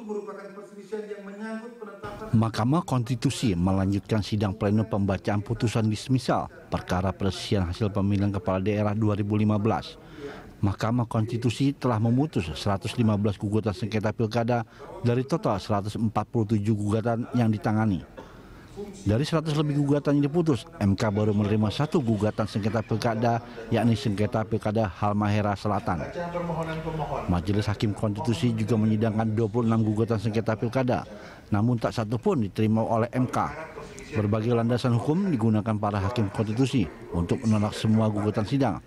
merupakan perselisihan yang menyangkut penetapan. Mahkamah Konstitusi melanjutkan sidang pleno pembacaan putusan dismisal perkara perselisihan hasil pemilihan kepala daerah 2015. Mahkamah Konstitusi telah memutus 115 gugatan sengketa pilkada dari total 147 gugatan yang ditangani. Dari 100 lebih gugatan yang diputus, MK baru menerima 1 gugatan sengketa pilkada, yakni sengketa pilkada Halmahera Selatan. Majelis Hakim Konstitusi juga menyidangkan 26 gugatan sengketa pilkada, namun tak satu pun diterima oleh MK. Berbagai landasan hukum digunakan para hakim konstitusi untuk menolak semua gugatan sidang,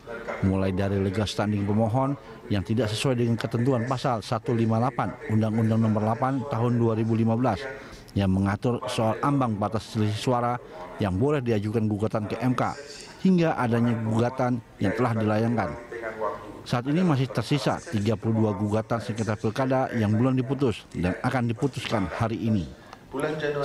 mulai dari legal standing pemohon yang tidak sesuai dengan ketentuan pasal 158 Undang-Undang Nomor 8 Tahun 2015 yang mengatur soal ambang batas selisih suara yang boleh diajukan gugatan ke MK, hingga adanya gugatan yang telah dilayangkan. Saat ini masih tersisa 32 gugatan sengketa pilkada yang belum diputus dan akan diputuskan hari ini.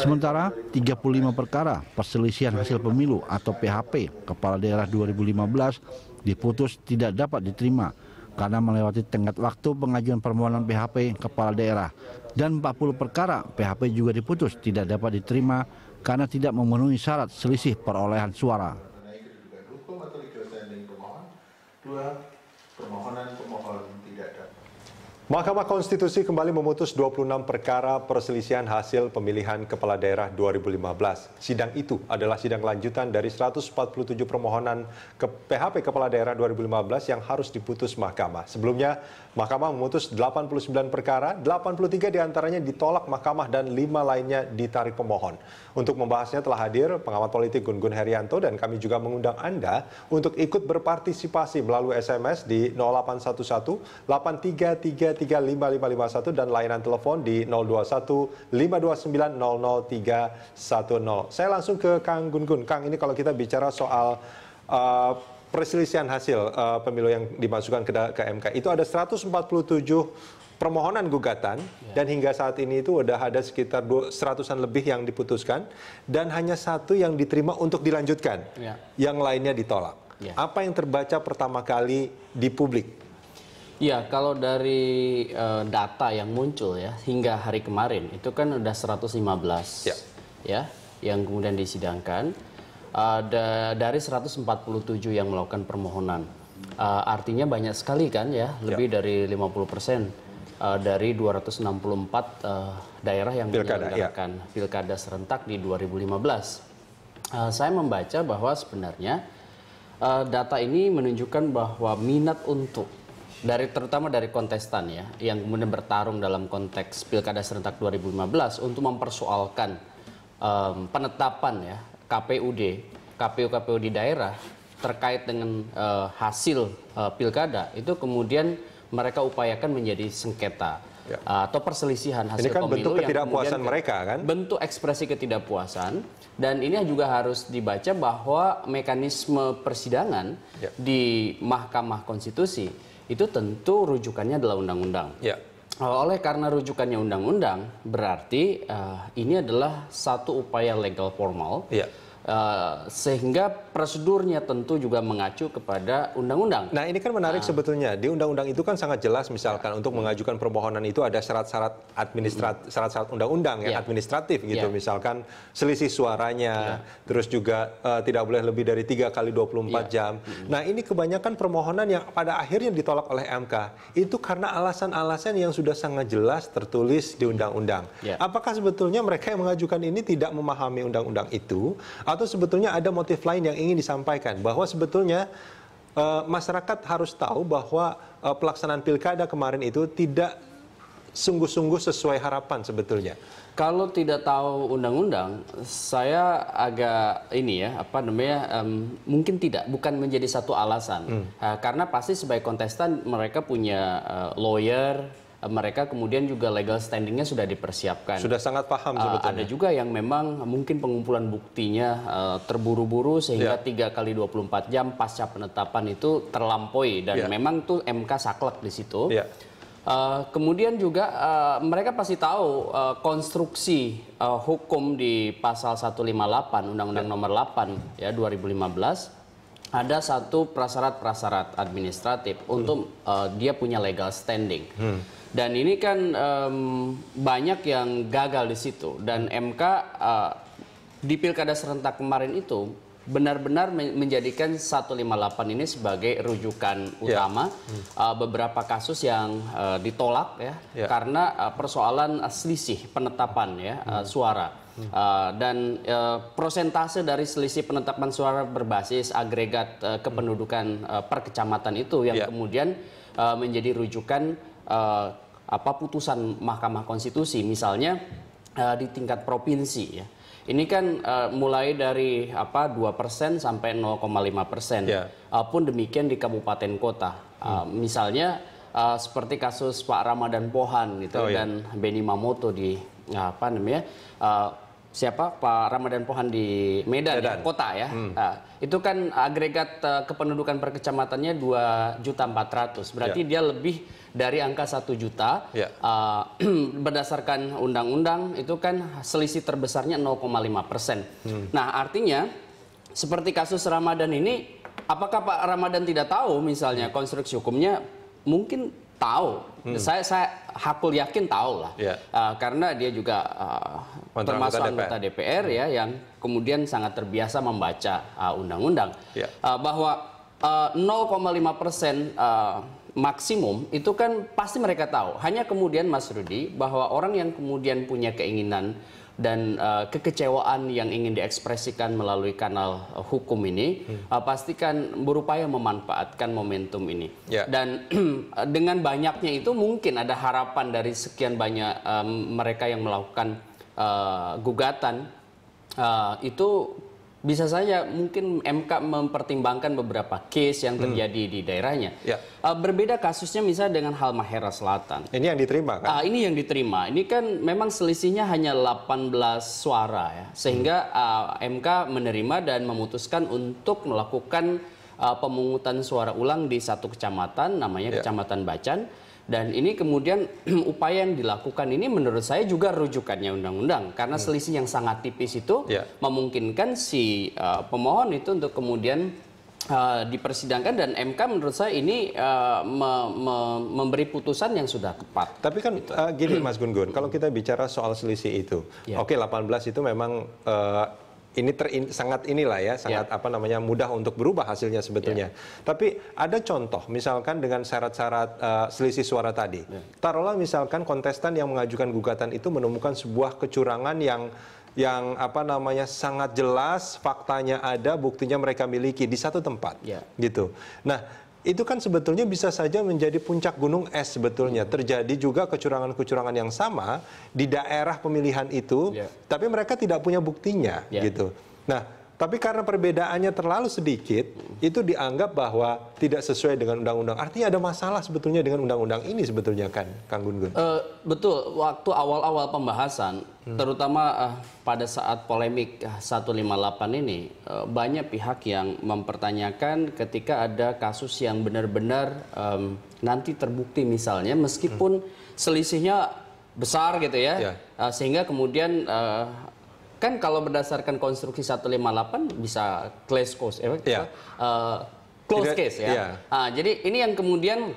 Sementara 35 perkara perselisihan hasil pemilu atau PHP Kepala Daerah 2015 diputus tidak dapat diterima karena melewati tenggat waktu pengajuan permohonan PHP Kepala Daerah, dan 40 perkara PHP juga diputus tidak dapat diterima karena tidak memenuhi syarat selisih perolehan suara. Mahkamah Konstitusi kembali memutus 26 perkara perselisihan hasil pemilihan kepala daerah 2015. Sidang itu adalah sidang lanjutan dari 147 permohonan ke PHP kepala daerah 2015 yang harus diputus Mahkamah. Sebelumnya, Mahkamah memutus 89 perkara, 83 diantaranya ditolak Mahkamah dan 5 lainnya ditarik pemohon. Untuk membahasnya telah hadir pengamat politik Gun-Gun Herianto, dan kami juga mengundang Anda untuk ikut berpartisipasi melalui SMS di 0811 833 35551 dan layanan telepon di 021 529 00310. Saya langsung ke Kang Gun-Gun. Kang, ini kalau kita bicara soal perselisihan hasil pemilu yang dimasukkan ke MK, itu ada 147 permohonan gugatan, dan hingga saat ini itu udah ada sekitar 100-an lebih yang diputuskan dan hanya 1 yang diterima untuk dilanjutkan. Yang lainnya ditolak. Apa yang terbaca pertama kali di publik? Ya, kalau dari data yang muncul ya hingga hari kemarin itu kan udah 115 ya yang kemudian disidangkan. Dari 147 yang melakukan permohonan. Artinya banyak sekali kan ya, lebih dari 50% dari 264 daerah yang menyelenggarakan pilkada serentak di 2015. Saya membaca bahwa sebenarnya data ini menunjukkan bahwa minat untuk terutama dari kontestan ya yang kemudian bertarung dalam konteks pilkada serentak 2015 untuk mempersoalkan penetapan ya KPU di daerah terkait dengan hasil pilkada itu kemudian mereka upayakan menjadi sengketa atau perselisihan hasil ini kan pemilu bentuk ketidakpuasan mereka kan? Bentuk ekspresi ketidakpuasan, dan ini juga harus dibaca bahwa mekanisme persidangan di Mahkamah Konstitusi itu tentu rujukannya adalah undang-undang. Oleh karena rujukannya undang-undang, berarti ini adalah satu upaya legal formal, sehingga prosedurnya tentu juga mengacu kepada undang-undang. Nah, ini kan menarik sebetulnya. Di undang-undang itu kan sangat jelas, misalkan untuk mengajukan permohonan itu ada syarat-syarat syarat-syarat undang-undang yang administratif gitu. Misalkan selisih suaranya, terus juga tidak boleh lebih dari 3 kali 24 jam. Nah, ini kebanyakan permohonan yang pada akhirnya ditolak oleh MK itu karena alasan-alasan yang sudah sangat jelas tertulis di undang-undang. Apakah sebetulnya mereka yang mengajukan ini tidak memahami undang-undang itu, atau sebetulnya ada motif lain yang ingin disampaikan bahwa sebetulnya masyarakat harus tahu bahwa pelaksanaan pilkada kemarin itu tidak sungguh-sungguh sesuai harapan sebetulnya? Kalau tidak tahu undang-undang, saya agak mungkin bukan menjadi satu alasan. Karena pasti sebagai kontestan mereka punya lawyer, mereka kemudian juga legal standingnya sudah dipersiapkan. Sudah sangat paham sebetulnya. Ada juga yang memang mungkin pengumpulan buktinya terburu-buru sehingga 3 kali 24 jam pasca penetapan itu terlampaui, dan memang tuh MK saklek di situ. Kemudian juga mereka pasti tahu konstruksi hukum di pasal 158 Undang-Undang Nomor 8 ya 2015 ada satu prasyarat-prasyarat administratif untuk dia punya legal standing. Dan ini kan banyak yang gagal di situ. Dan MK di Pilkada serentak kemarin itu benar-benar menjadikan 158 ini sebagai rujukan utama beberapa kasus yang ditolak karena persoalan selisih penetapan suara. Dan prosentase dari selisih penetapan suara berbasis agregat kependudukan per kecamatan itu yang kemudian menjadi rujukan putusan Mahkamah Konstitusi, misalnya di tingkat provinsi ya. Ini kan mulai dari 2% sampai 0,5%. Pun demikian di kabupaten kota. Misalnya seperti kasus Pak Ramadan Pohan gitu dan Benny Mamoto di Pak Ramadan Pohan di Medan. Ya, kota ya. Itu kan agregat kependudukan per kecamatannya 2.400.000. Berarti dia lebih dari angka 1 juta. Berdasarkan undang-undang itu kan selisih terbesarnya 0,5%. Nah, artinya seperti kasus Ramadan ini, apakah Pak Ramadan tidak tahu misalnya konstruksi hukumnya? Mungkin tahu. Saya hakul yakin tahu lah. Karena dia juga termasuk anggota DPR ya, yang kemudian sangat terbiasa membaca undang-undang. Bahwa 0,5% maksimum itu kan pasti mereka tahu. Hanya kemudian Mas Rudi, bahwa orang yang kemudian punya keinginan dan kekecewaan yang ingin diekspresikan melalui kanal hukum ini pastikan berupaya memanfaatkan momentum ini. Dan dengan banyaknya itu mungkin ada harapan dari sekian banyak mereka yang melakukan gugatan itu bisa saja mungkin MK mempertimbangkan beberapa case yang terjadi di daerahnya. Berbeda kasusnya misalnya dengan Halmahera Selatan. Ini yang diterima kan? Ini yang diterima. Ini kan memang selisihnya hanya 18 suara ya. Sehingga MK menerima dan memutuskan untuk melakukan pemungutan suara ulang di satu kecamatan, namanya Kecamatan Bacan. Dan ini kemudian upaya yang dilakukan ini menurut saya juga rujukannya undang-undang. Karena selisih yang sangat tipis itu memungkinkan si pemohon itu untuk kemudian dipersidangkan, dan MK menurut saya ini memberi putusan yang sudah tepat. Tapi kan gini Mas Gun-Gun, kalau kita bicara soal selisih itu, oke 18 itu memang ini sangat mudah untuk berubah hasilnya sebetulnya. Tapi ada contoh misalkan dengan syarat-syarat selisih suara tadi. Taruhlah misalkan kontestan yang mengajukan gugatan itu menemukan sebuah kecurangan yang sangat jelas, faktanya ada, buktinya mereka miliki di satu tempat. Gitu. Nah, itu kan sebetulnya bisa saja menjadi puncak gunung es sebetulnya. Terjadi juga kecurangan-kecurangan yang sama di daerah pemilihan itu, tapi mereka tidak punya buktinya gitu. Nah, tapi karena perbedaannya terlalu sedikit, itu dianggap bahwa tidak sesuai dengan undang-undang. Artinya ada masalah sebetulnya dengan undang-undang ini sebetulnya kan, Kang Gun-Gun? Betul, waktu awal-awal pembahasan, terutama pada saat polemik 158 ini, banyak pihak yang mempertanyakan ketika ada kasus yang benar-benar nanti terbukti misalnya, meskipun selisihnya besar gitu ya, sehingga kemudian kan kalau berdasarkan konstruksi 158 bisa close case ya. Jadi ini yang kemudian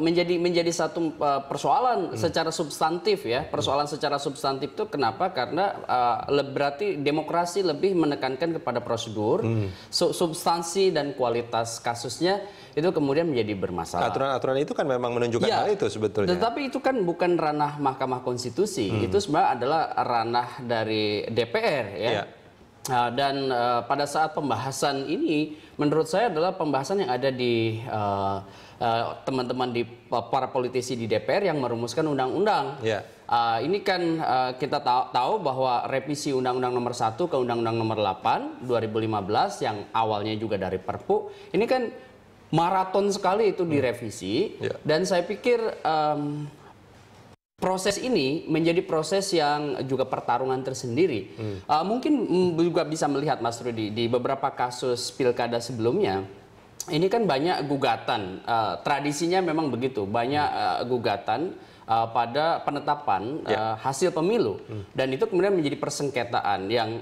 menjadi satu persoalan secara substantif ya. Persoalan secara substantif itu kenapa? Karena berarti demokrasi lebih menekankan kepada prosedur, substansi dan kualitas kasusnya itu kemudian menjadi bermasalah. Aturan-aturan itu kan memang menunjukkan hal itu sebetulnya. Tetapi itu kan bukan ranah Mahkamah Konstitusi. Itu sebenarnya adalah ranah dari DPR ya. Dan pada saat pembahasan ini menurut saya adalah pembahasan yang ada di teman-teman di para politisi di DPR yang merumuskan undang-undang. Ini kan kita tahu bahwa revisi Undang-Undang Nomor 1 ke Undang-Undang Nomor 8 2015 yang awalnya juga dari Perpu, ini kan maraton sekali itu direvisi. Dan saya pikir proses ini menjadi proses yang juga pertarungan tersendiri. Mungkin juga bisa melihat Mas Rudi di beberapa kasus pilkada sebelumnya, ini kan banyak gugatan. Tradisinya memang begitu, banyak gugatan pada penetapan hasil pemilu. Dan itu kemudian menjadi persengketaan yang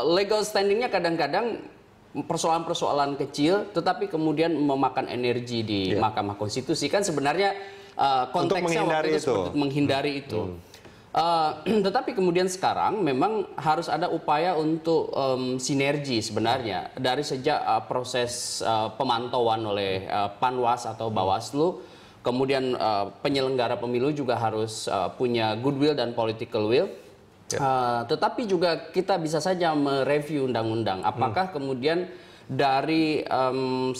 legal standingnya kadang-kadang persoalan-persoalan kecil, tetapi kemudian memakan energi di Mahkamah Konstitusi, kan sebenarnya konteksnya waktu itu untuk menghindari itu. Tetapi kemudian sekarang memang harus ada upaya untuk sinergi sebenarnya dari sejak proses pemantauan oleh Panwas atau Bawaslu, kemudian penyelenggara pemilu juga harus punya goodwill dan political will. Tetapi juga kita bisa saja mereview undang-undang. Apakah kemudian dari 147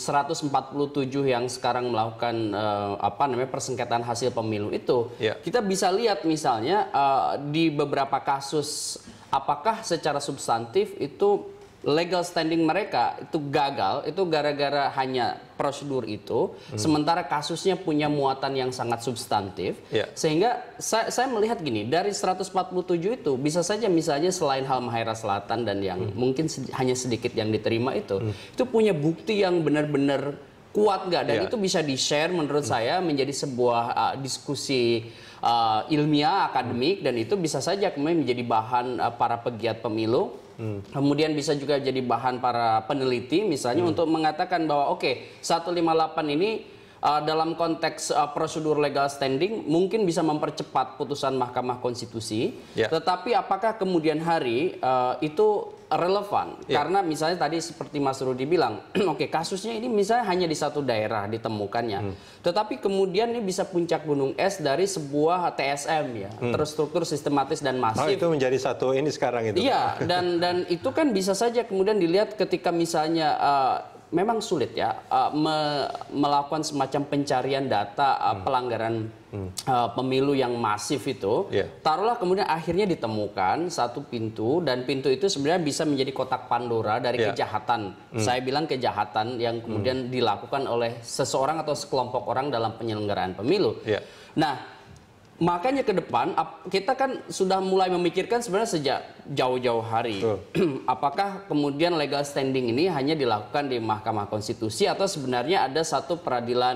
yang sekarang melakukan persengketaan hasil pemilu itu, kita bisa lihat misalnya di beberapa kasus apakah secara substantif itu legal standing mereka itu gagal, itu gara-gara hanya prosedur itu, sementara kasusnya punya muatan yang sangat substantif, sehingga saya melihat gini, dari 147 itu bisa saja misalnya selain Halmahera Selatan dan yang mungkin hanya sedikit yang diterima itu punya bukti yang benar-benar kuat nggak, dan itu bisa di-share menurut saya menjadi sebuah diskusi ilmiah, akademik, dan itu bisa saja kemudian menjadi bahan para pegiat pemilu. Kemudian bisa juga jadi bahan para peneliti misalnya untuk mengatakan bahwa oke, 158 ini dalam konteks prosedur legal standing mungkin bisa mempercepat putusan Mahkamah Konstitusi, tetapi apakah kemudian hari itu relevan? Karena misalnya tadi seperti Mas Rudi bilang, oke, kasusnya ini misalnya hanya di satu daerah ditemukannya, tetapi kemudian ini bisa puncak gunung es dari sebuah TSM terstruktur, sistematis dan masif. Itu menjadi satu ini sekarang itu. Iya, dan itu kan bisa saja kemudian dilihat ketika misalnya memang sulit melakukan semacam pencarian data pelanggaran pemilu yang masif itu. Taruhlah kemudian akhirnya ditemukan satu pintu, dan pintu itu sebenarnya bisa menjadi kotak Pandora dari kejahatan. Saya bilang kejahatan yang kemudian dilakukan oleh seseorang atau sekelompok orang dalam penyelenggaraan pemilu. Nah, makanya ke depan kita kan sudah mulai memikirkan sebenarnya sejak jauh-jauh hari. Apakah kemudian legal standing ini hanya dilakukan di Mahkamah Konstitusi atau sebenarnya ada satu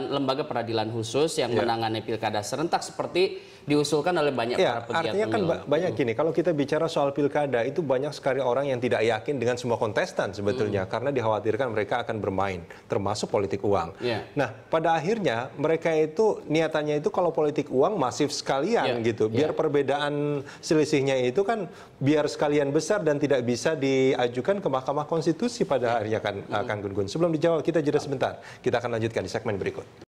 lembaga peradilan khusus yang menangani pilkada serentak seperti diusulkan oleh banyak para pegiat artinya kan pemilu. banyak gini, kalau kita bicara soal pilkada itu banyak sekali orang yang tidak yakin dengan semua kontestan sebetulnya, karena dikhawatirkan mereka akan bermain, termasuk politik uang. Nah, pada akhirnya mereka itu niatannya itu kalau politik uang masif sekalian gitu, biar perbedaan selisihnya itu kan biar sekalian besar dan tidak bisa diajukan ke Mahkamah Konstitusi pada akhirnya kan, Kang Gun Gun. Sebelum dijawab, kita jeda sebentar. Kita akan lanjutkan di segmen berikut.